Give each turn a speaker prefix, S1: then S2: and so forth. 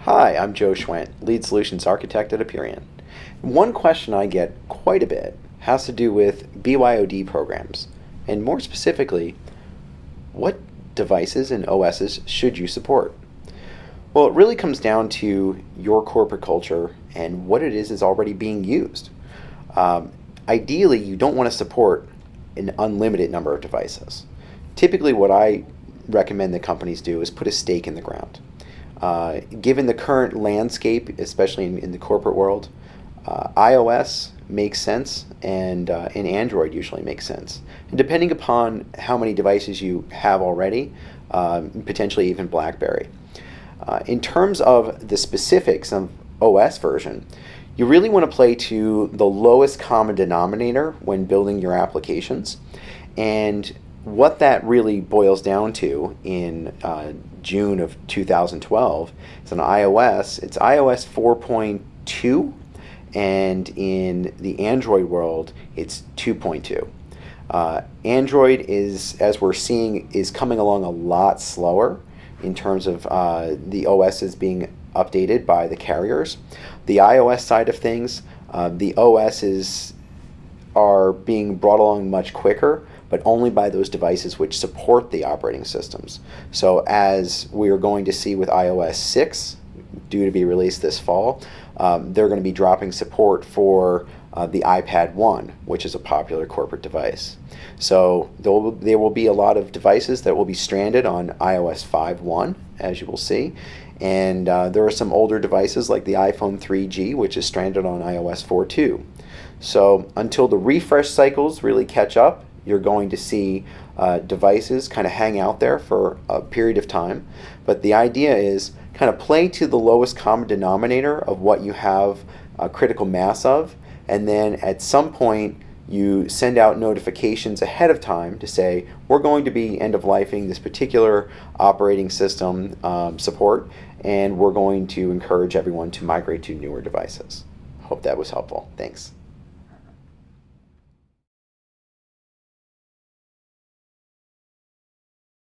S1: Hi, I'm Joe Schwent, Lead Solutions Architect at Aperion. One question I get quite a bit has to do with BYOD programs, and more specifically, what devices and OSs should you support? Well, it really comes down to your corporate culture and what it is already being used. Um, Ideally, you don't want to support an unlimited number of devices. Typically, what I recommend that companies do is put a stake in the ground. Given the current landscape, especially in the corporate world, iOS makes sense, and Android usually makes sense. And depending upon how many devices you have already, potentially even BlackBerry. In terms of the specifics of OS version, you really want to play to the lowest common denominator when building your applications. And what that really boils down to in June of 2012 is on iOS, it's iOS 4.2, and in the Android world, it's 2.2. Android is, as we're seeing, is coming along a lot slower in terms of the OSs being updated by the carriers. The iOS side of things, the OSs are being brought along much quicker, but only by those devices which support the operating systems. So as we are going to see with iOS 6, due to be released this fall, they're going to be dropping support for the iPad 1, which is a popular corporate device. So there will be a lot of devices that will be stranded on iOS 5.1, as you will see. And there are some older devices like the iPhone 3G, which is stranded on iOS 4.2. So until the refresh cycles really catch up, you're going to see devices kind of hang out there for a period of time. But the idea is kind of play to the lowest common denominator of what you have a critical mass of, and then at some point you send out notifications ahead of time to say, we're going to be end-of-lifing this particular operating system support, and we're going to encourage everyone to migrate to newer devices. Hope that was helpful. Thanks.